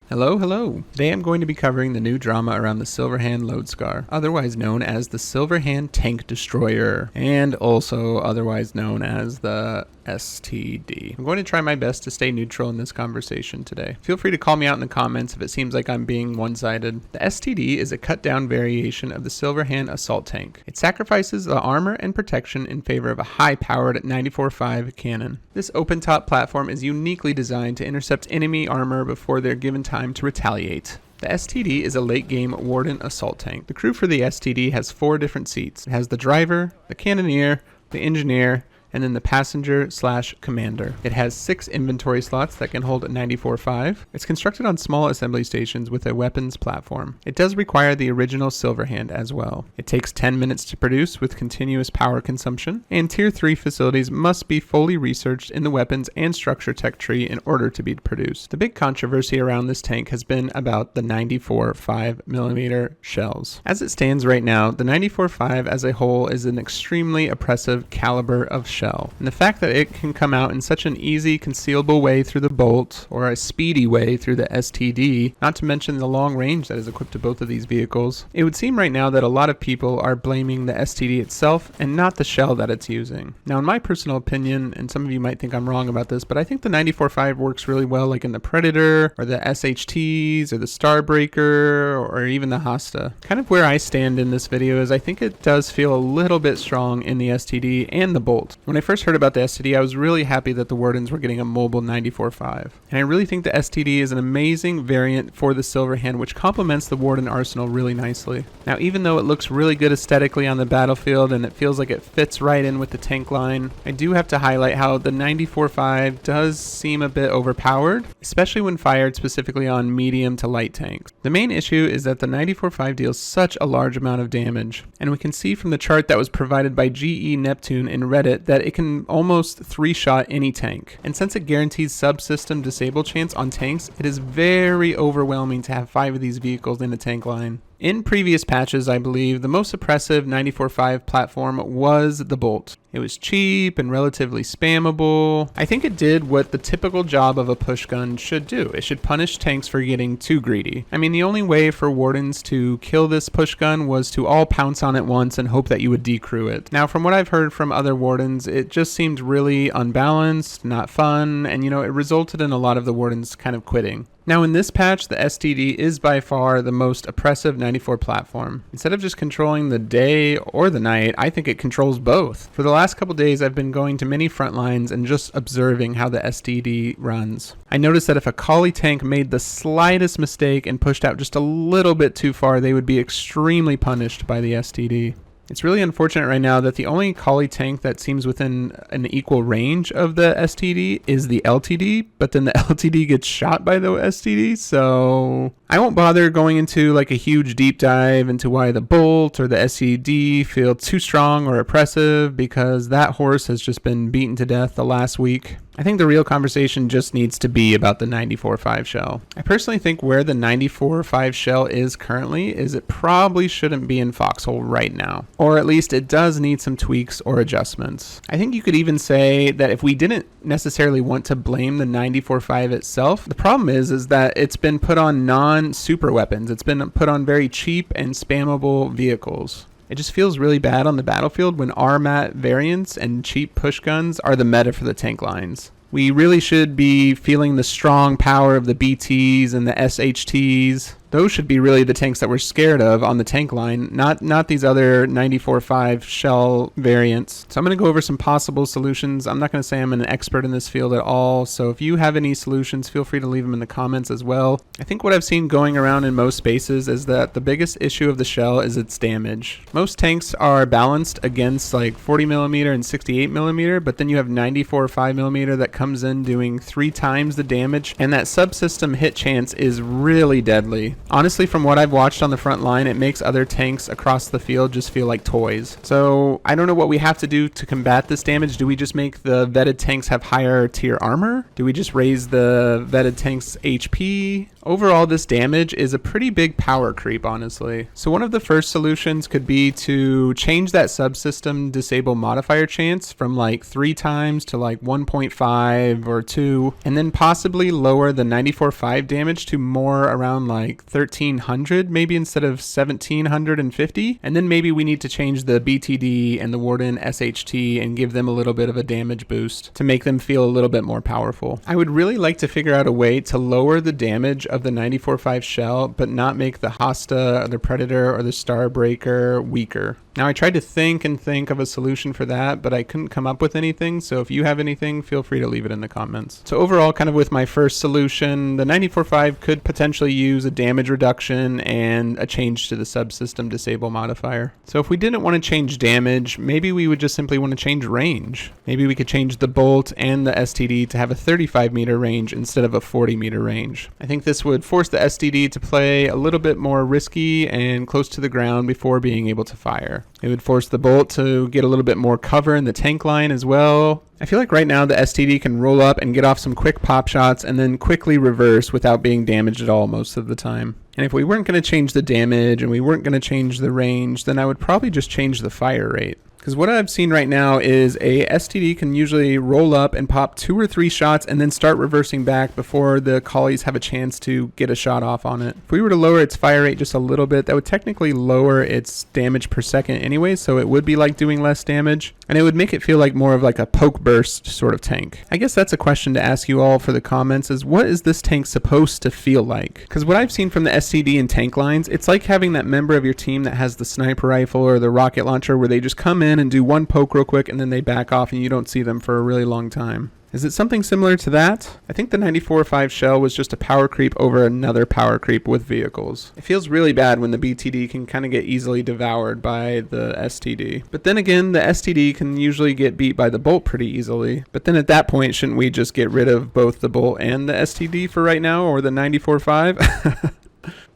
Hello, hello. Today I'm going to be covering the new drama around the Silverhand Lordscar, otherwise known as the Silverhand Tank Destroyer, and also otherwise known as the STD. I'm going to try my best to stay neutral in this conversation today. Feel free to call me out in the comments if it seems like I'm being one-sided. The STD is a cut-down variation of the Silverhand assault tank. It sacrifices the armor and protection in favor of a high-powered 94.5 cannon. This open-top platform is uniquely designed to intercept enemy armor before they're given time to retaliate. The STD is a late-game Warden assault tank. The crew for the STD has 4 different seats. It has the driver, the cannoneer, the engineer, and then the passenger/commander. It has 6 inventory slots that can hold a 94.5. It's constructed on small assembly stations with a weapons platform. It does require the original Silverhand as well. It takes 10 minutes to produce with continuous power consumption, and Tier 3 facilities must be fully researched in the weapons and structure tech tree in order to be produced. The big controversy around this tank has been about the 94.5mm shells. As it stands right now, the 94.5 as a whole is an extremely oppressive caliber of shell. And the fact that it can come out in such an easy, concealable way through the bolt, or a speedy way through the STD, not to mention the long range that is equipped to both of these vehicles, it would seem right now that a lot of people are blaming the STD itself and not the shell that it's using. Now, in my personal opinion, and some of you might think I'm wrong about this, but I think the 94.5 works really well like in the Predator, or the SHTs, or the Starbreaker, or even the Hasta. Kind of where I stand in this video is I think it does feel a little bit strong in the STD and the bolt. When I first heard about the STD, I was really happy that the Wardens were getting a mobile 94.5. And I really think the STD is an amazing variant for the Silverhand, which complements the Warden arsenal really nicely. Now, even though it looks really good aesthetically on the battlefield and it feels like it fits right in with the tank line, I do have to highlight how the 94.5 does seem a bit overpowered, especially when fired specifically on medium to light tanks. The main issue is that the 94.5 deals such a large amount of damage, and we can see from the chart that was provided by GE Neptune in Reddit that it can almost 3-shot any tank. And since it guarantees subsystem disable chance on tanks, it is very overwhelming to have 5 of these vehicles in a tank line. In previous patches, I believe, the most oppressive 94.5 platform was the Bolt. It was cheap and relatively spammable. I think it did what the typical job of a push gun should do. It should punish tanks for getting too greedy. I mean, the only way for Wardens to kill this push gun was to all pounce on it once and hope that you would decrew it. Now, from what I've heard from other Wardens, it just seemed really unbalanced, not fun, and it resulted in a lot of the Wardens kind of quitting. Now, in this patch, the STD is by far the most oppressive 94 platform. Instead of just controlling the day or the night, I think it controls both. For the last couple days, I've been going to many front lines and just observing how the STD runs. I noticed that if a collie tank made the slightest mistake and pushed out just a little bit too far, they would be extremely punished by the STD. It's really unfortunate right now that the only collie tank that seems within an equal range of the STD is the LTD, but then the LTD gets shot by the STD, so I won't bother going into like a huge deep dive into why the Bolt or the STD feel too strong or oppressive, because that horse has just been beaten to death the last week. I think the real conversation just needs to be about the 94.5 shell. I personally think where the 94.5 shell is currently is it probably shouldn't be in Foxhole right now. Or at least it does need some tweaks or adjustments. I think you could even say that if we didn't necessarily want to blame the 94.5 itself, the problem is that it's been put on non-super weapons. It's been put on very cheap and spammable vehicles. It just feels really bad on the battlefield when RMAT variants and cheap push guns are the meta for the tank lines. We really should be feeling the strong power of the BTs and the SHTs. Those should be really the tanks that we're scared of on the tank line, not these other 94.5 shell variants. So I'm going to go over some possible solutions. I'm not going to say I'm an expert in this field at all, so if you have any solutions, feel free to leave them in the comments as well. I think what I've seen going around in most spaces is that the biggest issue of the shell is its damage. Most tanks are balanced against like 40mm and 68mm, but then you have 94.5mm that comes in doing 3 times the damage, and that subsystem hit chance is really deadly. Honestly, from what I've watched on the front line, it makes other tanks across the field just feel like toys. So I don't know what we have to do to combat this damage. Do we just make the vetted tanks have higher tier armor? Do we just raise the vetted tanks HP? Overall, this damage is a pretty big power creep, honestly. So one of the first solutions could be to change that subsystem disable modifier chance from like 3 times to like 1.5 or 2, and then possibly lower the 94.5 damage to more around like 1300, maybe instead of 1750. And then maybe we need to change the BTD and the Warden SHT and give them a little bit of a damage boost to make them feel a little bit more powerful. I would really like to figure out a way to lower the damage of the 94.5 shell, but not make the Hosta or the Predator or the Starbreaker weaker. Now, I tried to think of a solution for that, but I couldn't come up with anything. So if you have anything, feel free to leave it in the comments. So overall, kind of with my first solution, the 94.5 could potentially use a damage reduction and a change to the subsystem disable modifier. So if we didn't want to change damage, maybe we would just simply want to change range. Maybe we could change the bolt and the STD to have a 35 meter range instead of a 40 meter range. I think this would force the STD to play a little bit more risky and close to the ground before being able to fire. It would force the bolt to get a little bit more cover in the tank line as well. I feel like right now the STD can roll up and get off some quick pop shots and then quickly reverse without being damaged at all most of the time. And if we weren't going to change the damage and we weren't going to change the range, then I would probably just change the fire rate. Because what I've seen right now is a STD can usually roll up and pop 2 or 3 shots and then start reversing back before the collies have a chance to get a shot off on it. If we were to lower its fire rate just a little bit, that would technically lower its damage per second anyway, so it would be like doing less damage. And it would make it feel like more of like a poke burst sort of tank. I guess that's a question to ask you all for the comments is, what is this tank supposed to feel like? Because what I've seen from the STD and tank lines, it's like having that member of your team that has the sniper rifle or the rocket launcher where they just come in and do one poke real quick and then they back off and you don't see them for a really long time. Is it something similar to that? I think the 94.5 shell was just a power creep over another power creep with vehicles. It feels really bad when the BTD can kind of get easily devoured by the STD. But then again, the STD can usually get beat by the bolt pretty easily. But then at that point, shouldn't we just get rid of both the bolt and the STD for right now, or the 94.5?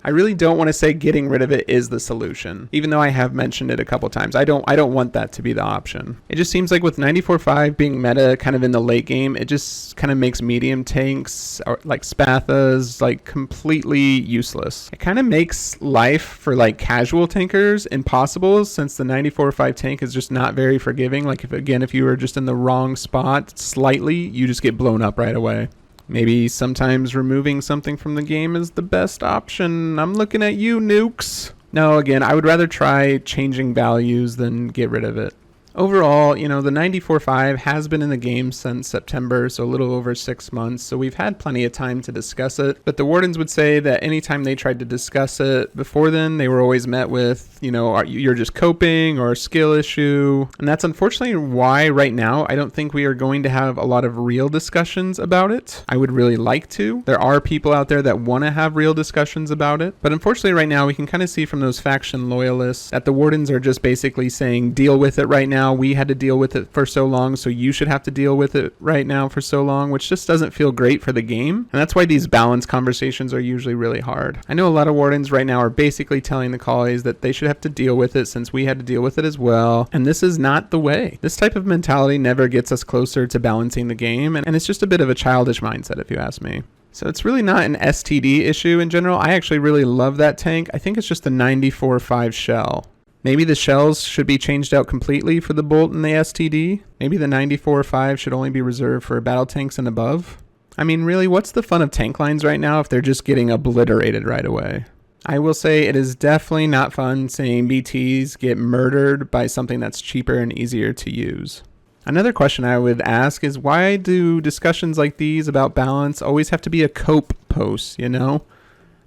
I really don't want to say getting rid of it is the solution, even though I have mentioned it a couple times. I don't want that to be the option. It just seems like with 94.5 being meta kind of in the late game, it just kind of makes medium tanks or like Spathas like completely useless. It kind of makes life for like casual tankers impossible, since the 94.5 tank is just not very forgiving. Like if you were just in the wrong spot slightly, you just get blown up right away. Maybe sometimes removing something from the game is the best option. I'm looking at you, nukes. No, again, I would rather try changing values than get rid of it. Overall, the 94.5 has been in the game since September, so a little over 6 months, so we've had plenty of time to discuss it. But the wardens would say that anytime they tried to discuss it before then, they were always met with, you're just coping or a skill issue. And that's unfortunately why right now I don't think we are going to have a lot of real discussions about it. I would really like to. There are people out there that want to have real discussions about it. But unfortunately right now we can kind of see from those faction loyalists that the wardens are just basically saying, deal with it right now. We had to deal with it for so long, so you should have to deal with it right now for so long, which just doesn't feel great for the game. And that's why these balance conversations are usually really hard. I know a lot of wardens right now are basically telling the collies that they should have to deal with it since we had to deal with it as well. And this is not the way. This type of mentality never gets us closer to balancing the game, and it's just a bit of a childish mindset if you ask me. So it's really not an STD issue in general. I actually really love that tank. I think it's just the 94.5 shell. Maybe the shells should be changed out completely for the bolt and the STD. Maybe the 94.5 should only be reserved for battle tanks and above. I mean, really, what's the fun of tank lines right now if they're just getting obliterated right away? I will say it is definitely not fun seeing BTs get murdered by something that's cheaper and easier to use. Another question I would ask is, why do discussions like these about balance always have to be a cope post,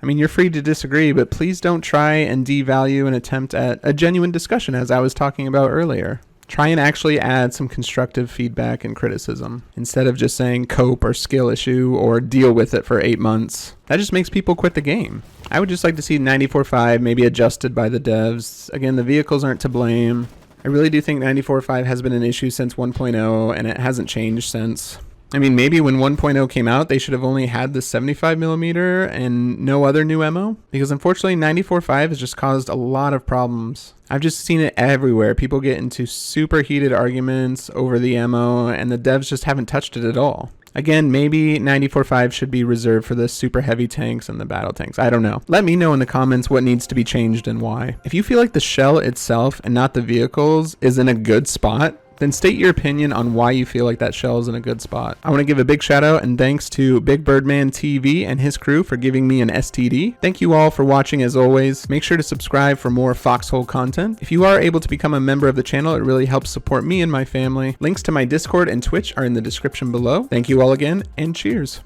I mean, you're free to disagree, but please don't try and devalue an attempt at a genuine discussion, as I was talking about earlier. Try and actually add some constructive feedback and criticism, instead of just saying cope or skill issue or deal with it for 8 months. That just makes people quit the game. I would just like to see 94.5 maybe adjusted by the devs. Again, the vehicles aren't to blame. I really do think 94.5 has been an issue since 1.0, and it hasn't changed since. I mean, maybe when 1.0 came out, they should have only had the 75mm and no other new ammo, because unfortunately 94.5 has just caused a lot of problems. I've just seen it everywhere. People get into super heated arguments over the ammo, and the devs just haven't touched it at all. Again, maybe 94.5 should be reserved for the super heavy tanks and the battle tanks. I don't know. Let me know in the comments what needs to be changed and why. If you feel like the shell itself and not the vehicles is in a good spot, then state your opinion on why you feel like that shell is in a good spot. I want to give a big shout out and thanks to BigBirdmanTV and his crew for giving me an STD. Thank you all for watching as always. Make sure to subscribe for more Foxhole content. If you are able to become a member of the channel, it really helps support me and my family. Links to my Discord and Twitch are in the description below. Thank you all again, and cheers.